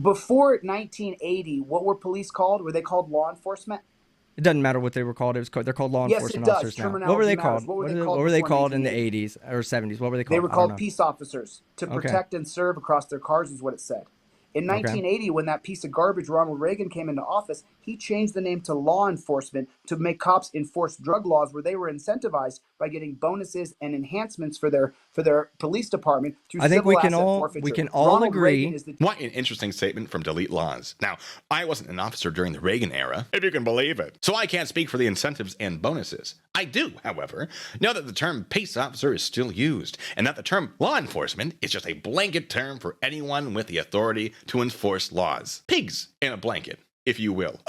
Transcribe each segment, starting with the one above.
Before 1980, what were police called? Were they called law enforcement? It doesn't matter what they were called. They're called law Yes, it enforcement does. officers now. What were Terminology they matters. called? What were they What called were they before called in the 1980? 80s or 70s? What were they They called? were I don't called know. peace officers to Okay. protect and serve across their cars, is what it said. In Okay. 1980, when that piece of garbage Ronald Reagan came into office, he changed the name to law enforcement to make cops enforce drug laws, where they were incentivized by getting bonuses and enhancements for their police department through I think civil asset forfeiture. we can all Ronald agree. Reagan is the What an interesting statement from Delete Lawz. Now, I wasn't an officer during the Reagan era, if you can believe it, so I can't speak for the incentives and bonuses. I do, however, know that the term peace officer is still used, and that the term law enforcement is just a blanket term for anyone with the authority to enforce laws. Pigs in a blanket, if you will.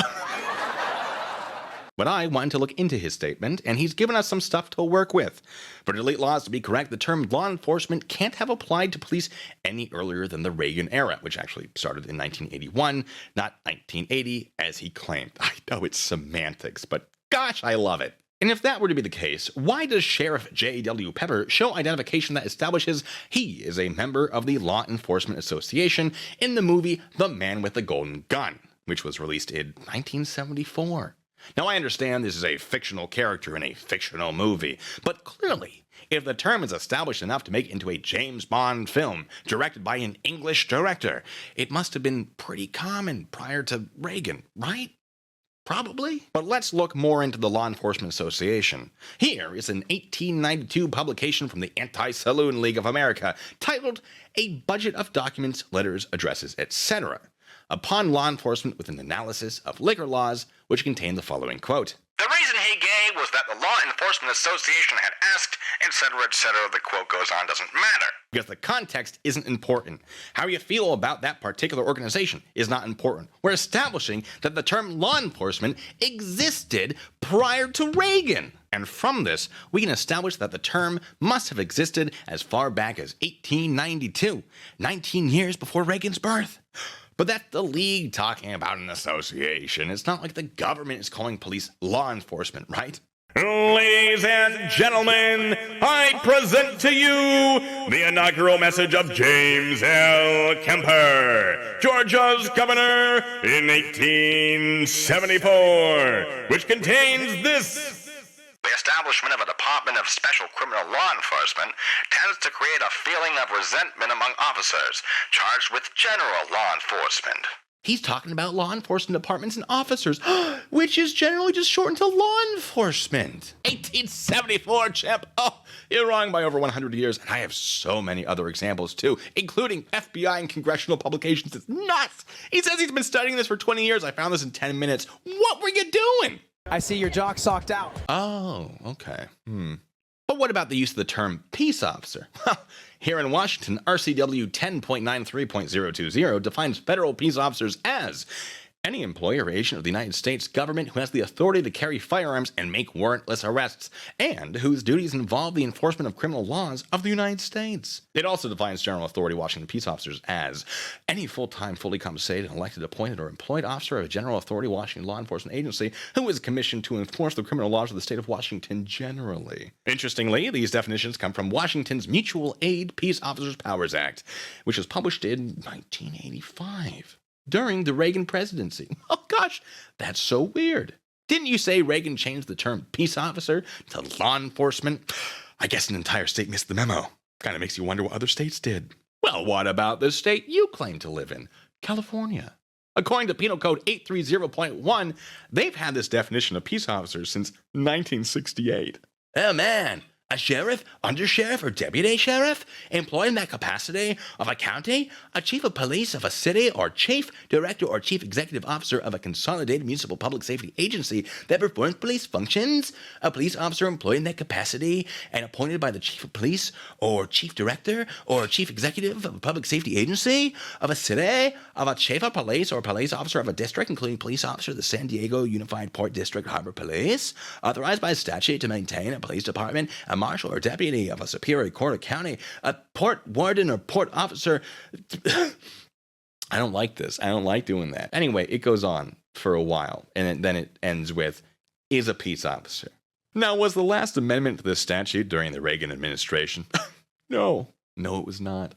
But I wanted to look into his statement, and he's given us some stuff to work with. For Delete Lawz to be correct, the term law enforcement can't have applied to police any earlier than the Reagan era, which actually started in 1981, not 1980, as he claimed. I know it's semantics, but gosh, I love it. And if that were to be the case, why does Sheriff J.W. Pepper show identification that establishes he is a member of the Law Enforcement Association in the movie The Man with the Golden Gun, which was released in 1974? Now, I understand this is a fictional character in a fictional movie, but clearly, if the term is established enough to make it into a James Bond film directed by an English director, it must have been pretty common prior to Reagan, right? Probably. But let's look more into the Law Enforcement Association. Here is an 1892 publication from the Anti-Saloon League of America titled A Budget of Documents, Letters, Addresses, etc. upon law enforcement with an analysis of liquor laws, which contained the following quote. The reason he gave was that the Law Enforcement Association had asked, etc., etc., the quote goes on, doesn't matter. Because the context isn't important. How you feel about that particular organization is not important. We're establishing that the term law enforcement existed prior to Reagan. And from this, we can establish that the term must have existed as far back as 1892, 19 years before Reagan's birth. But that's the league talking about an association. It's not like the government is calling police law enforcement, right? Ladies and gentlemen, I present to you the inaugural message of James L. Kemper, Georgia's governor in 1874, which contains this. The establishment of a Department of Special Criminal Law Enforcement tends to create a feeling of resentment among officers charged with general law enforcement. He's talking about law enforcement departments and officers, which is generally just shortened to law enforcement. 1874, Chip. Oh, you're wrong by over 100 years, and I have so many other examples too, including FBI and congressional publications. It's nuts. He says he's been studying this for 20 years. I found this in 10 minutes. What were you doing? I see your jock socked out. Oh, okay. But what about the use of the term peace officer? Here in Washington, RCW 10.93.020 defines federal peace officers as any employee or agent of the United States government who has the authority to carry firearms and make warrantless arrests, and whose duties involve the enforcement of criminal laws of the United States. It also defines general authority Washington peace officers as any full-time, fully compensated, elected, appointed, or employed officer of a general authority Washington law enforcement agency who is commissioned to enforce the criminal laws of the state of Washington generally. Interestingly, these definitions come from Washington's Mutual Aid Peace Officers Powers Act, which was published in 1985. During the Reagan presidency. Oh gosh, that's so weird. Didn't you say Reagan changed the term peace officer to law enforcement? I guess an entire state missed the memo. Kind of makes you wonder what other states did. Well, what about the state you claim to live in, California? According to Penal Code 830.1, they've had this definition of peace officers since 1968. Oh man. A sheriff, undersheriff, or deputy sheriff, employed in that capacity of a county, a chief of police of a city, or chief, director, or chief executive officer of a consolidated municipal public safety agency that performs police functions, a police officer employed in that capacity and appointed by the chief of police, or chief director, or chief executive of a public safety agency, of a city, of a chief of police, or police officer of a district, including police officer of the San Diego Unified Port District Harbor Police, authorized by statute to maintain a police department, a marshal or deputy of a superior court or county, a port warden or port officer. I don't like this. I don't like doing that. Anyway, it goes on for a while, and then it ends with, is a peace officer. Now, was the last amendment to this statute during the Reagan administration? No, it was not.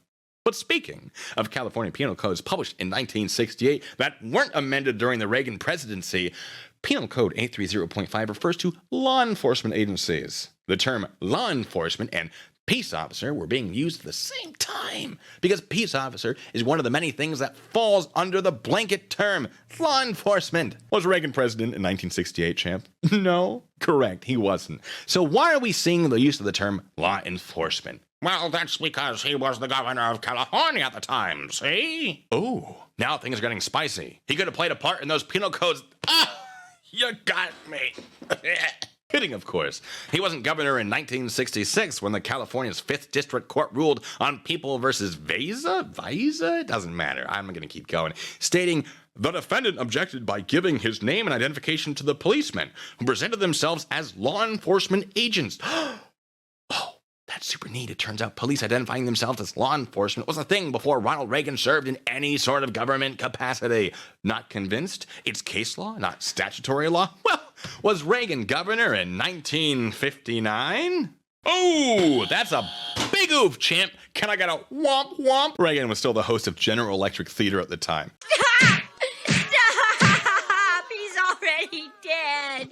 But speaking of California penal codes published in 1968 that weren't amended during the Reagan presidency, Penal Code 830.5 refers to law enforcement agencies. The term law enforcement and peace officer were being used at the same time because peace officer is one of the many things that falls under the blanket term law enforcement. Was Reagan president in 1968, champ? No, correct, he wasn't. So why are we seeing the use of the term law enforcement? Well, that's because he was the governor of California at the time, see? Oh, now things are getting spicy. He could have played a part in those penal codes. Ah, you got me. Kidding, of course. He wasn't governor in 1966 when the California's 5th District Court ruled on People versus Visa? It doesn't matter. I'm going to keep going. Stating, the defendant objected by giving his name and identification to the policemen who presented themselves as law enforcement agents. Oh, that's super neat. It turns out police identifying themselves as law enforcement was a thing before Ronald Reagan served in any sort of government capacity. Not convinced? It's case law, not statutory law? Well, was Reagan governor in 1959? Oh, that's a big oof, champ. Can I get a womp womp? Reagan was still the host of General Electric Theater at the time. Stop! He's already dead.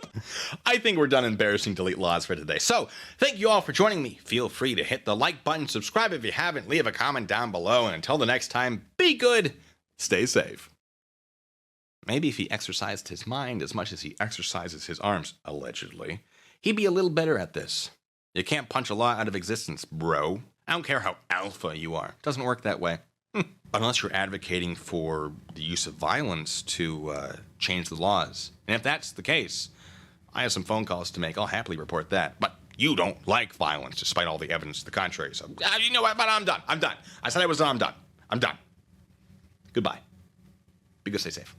I think we're done embarrassing delete laws for today. So, thank you all for joining me. Feel free to hit the like button, subscribe if you haven't, leave a comment down below, and until the next time, be good, stay safe. Maybe if he exercised his mind as much as he exercises his arms, allegedly, he'd be a little better at this. You can't punch a law out of existence, bro. I don't care how alpha you are. It doesn't work that way. Unless you're advocating for the use of violence to change the laws. And if that's the case, I have some phone calls to make. I'll happily report that. But you don't like violence, despite all the evidence to the contrary. So, you know what? But I'm done. I'm done. I said I was done. I'm done. I'm done. Goodbye. Be good. Stay safe.